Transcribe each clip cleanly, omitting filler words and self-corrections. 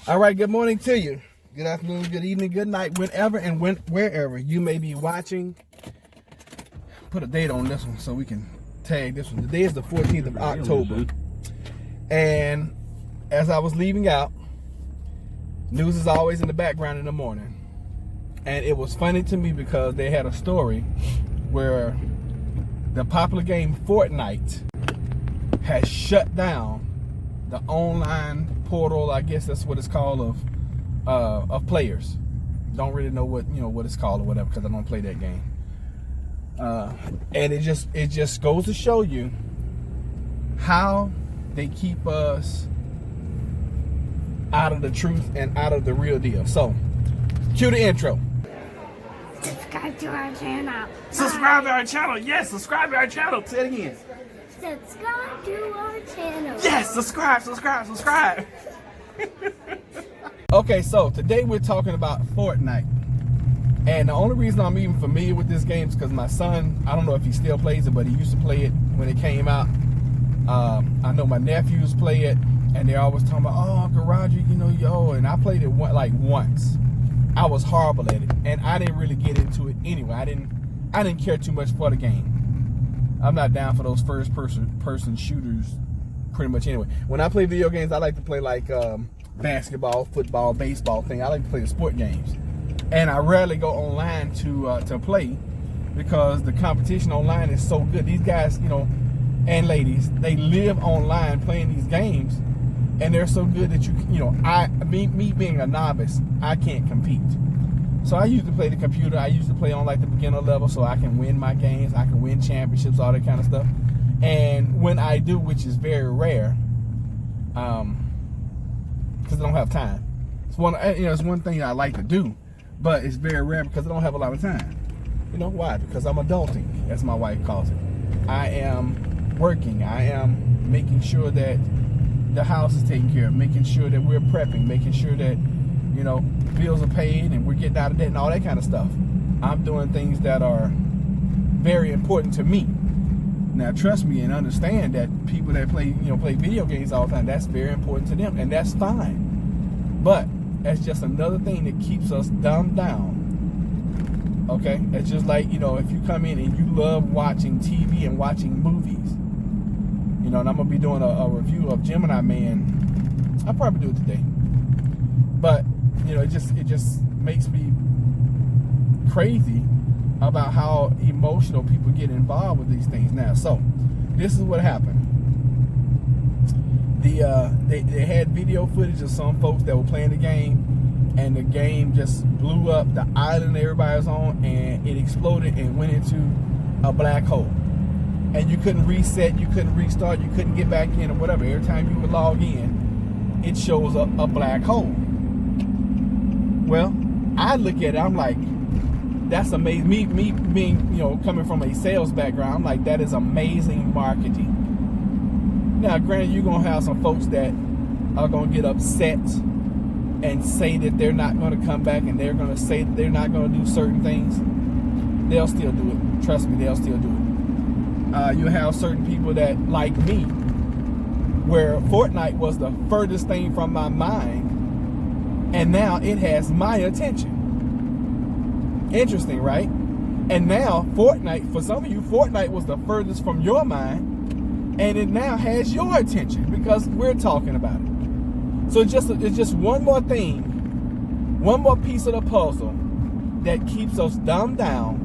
All right, good morning to you. Good afternoon, good evening, good night, whenever and wherever you may be watching. Put a date on this one so we can tag this one. Today is the 14th of October. And as I was leaving out, news is always in the background in the morning. And it was funny to me because they had a story where the popular game Fortnite has shut down the online portal, I guess that's what it's called, of players. Don't really know what it's called or whatever because I don't play that game. And it just goes to show you how they keep us out of the truth and out of the real deal. So, cue the intro. Subscribe to our channel. Subscribe to our channel. Yes, subscribe to our channel. Say it again. Subscribe to our channel. Yes, subscribe. Okay, so today we're talking about Fortnite. And the only reason I'm even familiar with this game is because my son, I don't know if he still plays it, but he used to play it when it came out. I know my nephews play it, and they're always talking about, oh, Uncle Roger, and I played it once. I was horrible at it, and I didn't really get into it anyway. I didn't care too much for the game. I'm not down for those first person shooters pretty much anyway. When I play video games, I like to play like basketball, football, baseball thing. I like to play the sport games. And I rarely go online to play because the competition online is so good. These guys, and ladies, they live online playing these games, and they're so good that me being a novice, I can't compete. So I used to play the computer. I used to play on like the beginner level so I can win my games. I can win championships, all that kind of stuff. And when I do, which is very rare, because I don't have time. It's one thing I like to do, but it's very rare because I don't have a lot of time. You know why? Because I'm adulting, as my wife calls it. I am working. I am making sure that the house is taken care of, making sure that we're prepping, making sure that bills are paid and we're getting out of debt and all that kind of stuff. I'm doing things that are very important to me. Now, trust me and understand that people that play video games all the time, that's very important to them, and that's fine. But that's just another thing that keeps us dumbed down. Okay? It's just like, if you come in and you love watching TV and watching movies, and I'm gonna be doing a review of Gemini Man. I'll probably do it today. But it just makes me crazy about how emotional people get involved with these things now. So this is what happened. They had video footage of some folks that were playing the game, and the game just blew up the island everybody was on, and it exploded and went into a black hole. And you couldn't reset, you couldn't restart, you couldn't get back in or whatever. Every time you would log in, it shows up a black hole. Well, I look at it, I'm like, that's amazing. Me being, coming from a sales background, I'm like, that is amazing marketing. Now, granted, you're going to have some folks that are going to get upset and say that they're not going to come back, and they're going to say that they're not going to do certain things. They'll still do it. Trust me, they'll still do it. You have certain people that, like me, where Fortnite was the furthest thing from my mind, and now it has my attention. Interesting, right? And now Fortnite, for some of you, Fortnite was the furthest from your mind, and it now has your attention because we're talking about it. So it's just one more thing, one more piece of the puzzle that keeps us dumbed down,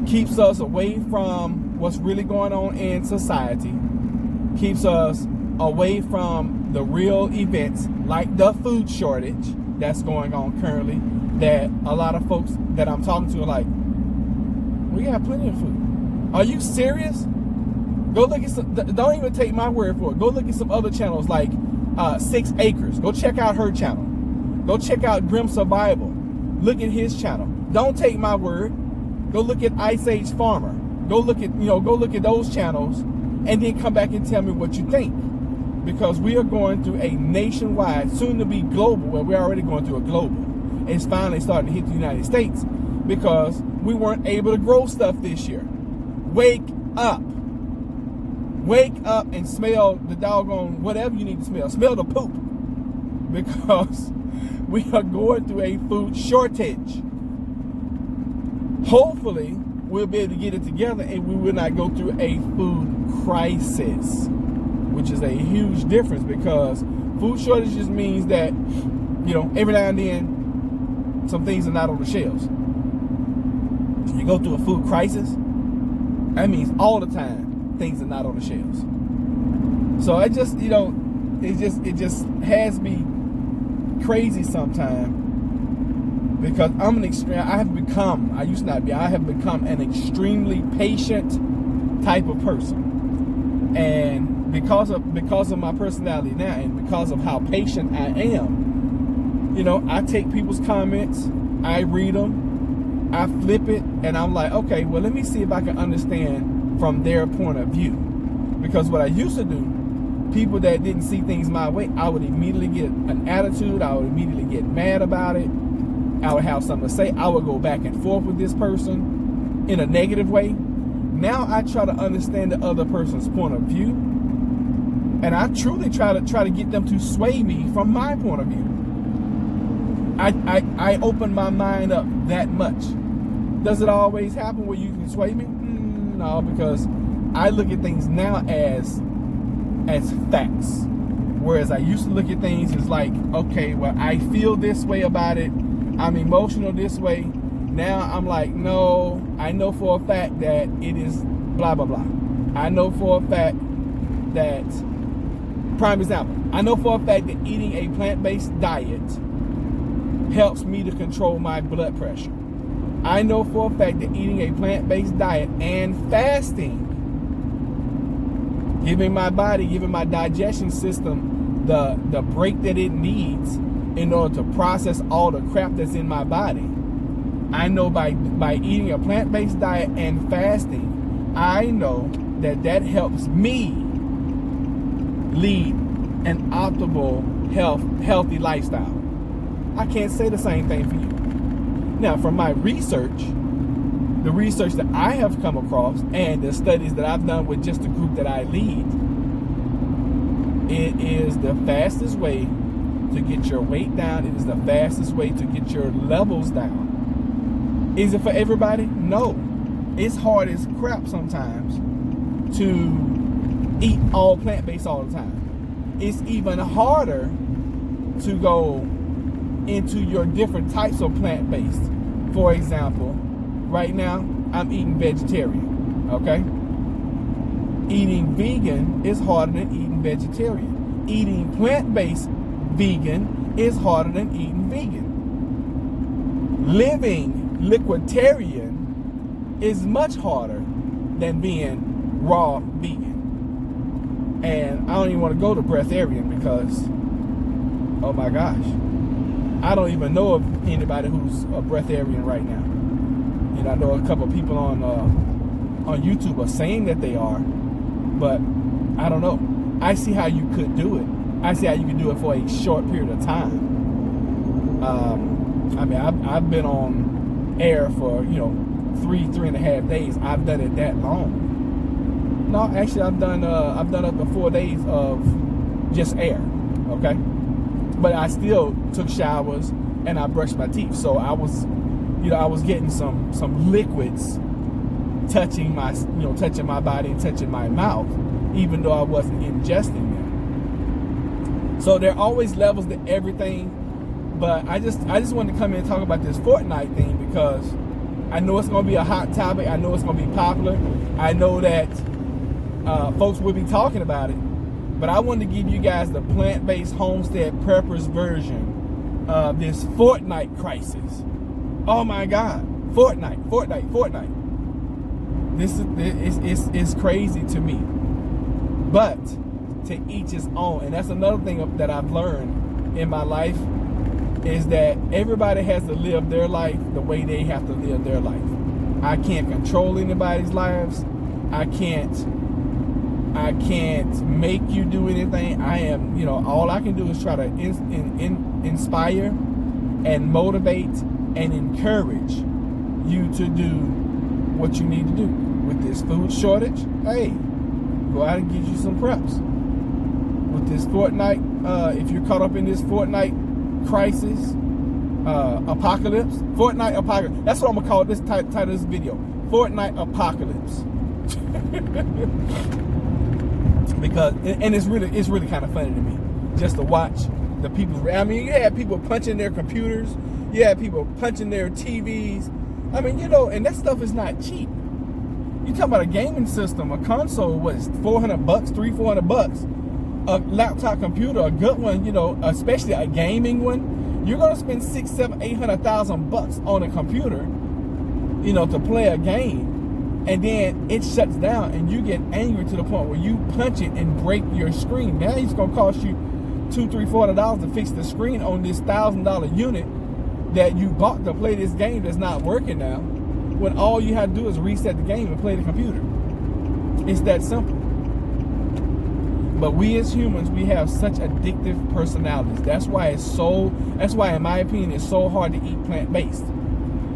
keeps us away from what's really going on in society, keeps us away from the real events like the food shortage that's going on currently, that a lot of folks that I'm talking to are like, we got plenty of food. Are you serious? Go look at some, don't even take my word for it. Go look at some other channels like 6 Acres. Go check out her channel. Go check out Grim Survival. Look at his channel. Don't take my word. Go look at Ice Age Farmer. Go look at those channels, and then come back and tell me what you think. Because we are going through a nationwide, soon to be global, well, we're already going through a global. It's finally starting to hit the United States because we weren't able to grow stuff this year. Wake up. Wake up and smell the doggone whatever you need to smell. Smell the poop. because we are going through a food shortage. Hopefully, we'll be able to get it together and we will not go through a food crisis, which is a huge difference, because food shortage just means that, every now and then some things are not on the shelves. You go through a food crisis, that means all the time things are not on the shelves. So it just, it just has me crazy sometimes, because I have become an extremely patient type of person. And because of my personality now, and because of how patient I am, I take people's comments, I read them, I flip it, and I'm like, okay, well, let me see if I can understand from their point of view. Because what I used to do, people that didn't see things my way, I would immediately get an attitude, I would immediately get mad about it, I would have something to say, I would go back and forth with this person in a negative way. Now I try to understand the other person's point of view, and I truly try to get them to sway me from my point of view. I open my mind up that much. Does it always happen where you can sway me? No, because I look at things now as facts. Whereas I used to look at things as like, okay, well, I feel this way about it, I'm emotional this way. Now I'm like, no, I know for a fact that it is blah, blah, blah. I know for a fact that, prime example, I know for a fact that eating a plant-based diet helps me to control my blood pressure. I know for a fact that eating a plant-based diet and fasting, giving my digestion system the break that it needs in order to process all the crap that's in my body. I know by eating a plant-based diet and fasting, I know that helps me lead an optimal healthy lifestyle. I can't say the same thing for you. Now, from my research, the research that I have come across and the studies that I've done with just the group that I lead, it is the fastest way to get your weight down. It is the fastest way to get your levels down. Is it for everybody? No. It's hard as crap sometimes to eat all plant-based all the time. It's even harder to go into your different types of plant-based. For example, right now, I'm eating vegetarian, okay? Eating vegan is harder than eating vegetarian. Eating plant-based vegan is harder than eating vegan. Living liquiditarian is much harder than being raw vegan. And I don't even want to go to breatharian because, oh my gosh, I don't even know of anybody who's a breatharian right now. I know a couple of people on YouTube are saying that they are, but I don't know. I see how you could do it. I see how you can do it for a short period of time. I've been on air for 3.5 days. I've done it that long. No, actually, I've done up to 4 days of just air. Okay, but I still took showers and I brushed my teeth. So I was getting some liquids touching my body and touching my mouth, even though I wasn't ingesting them. So there are always levels to everything. But I just wanted to come in and talk about this Fortnite thing because I know it's going to be a hot topic. I know it's going to be popular. I know that folks will be talking about it. But I wanted to give you guys the Plant Based Homestead Prepper's version of this Fortnite crisis. Oh my God, Fortnite. This is crazy to me. But to each his own. And that's another thing that I've learned in my life, is that everybody has to live their life the way they have to live their life. I can't control anybody's lives. I can't make you do anything. All I can do is try to inspire and motivate and encourage you to do what you need to do. With this food shortage, hey, go out and get you some preps. With this Fortnite if you're caught up in this Fortnite crisis, apocalypse, Fortnite Apocalypse. That's what I'm gonna call this title of this video, Fortnite Apocalypse. Because it's really kind of funny to me just to watch the people. I mean, you had people punching their computers, you had people punching their TVs. I mean, you know, and that stuff is not cheap. You talking about a gaming system, a console was $400, $300-400. A laptop computer, a good one, you know, especially a gaming one, you're gonna spend $600,000-800,000 on a computer, you know, to play a game, and then it shuts down, and you get angry to the point where you punch it and break your screen. Now it's gonna cost you $200, $300, $400 to fix the screen on this $1,000 unit that you bought to play this game that's not working now, when all you have to do is reset the game and play the computer. It's that simple. But we as humans, we have such addictive personalities. That's why in my opinion, it's so hard to eat plant-based,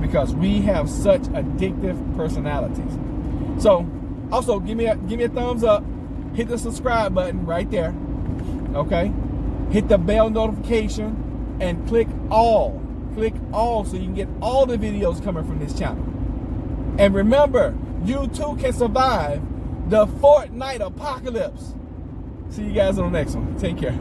because we have such addictive personalities. So also give me a thumbs up, hit the subscribe button right there, okay? Hit the bell notification and click all so you can get all the videos coming from this channel. And remember, you too can survive the Fortnite apocalypse. See you guys on the next one. Take care.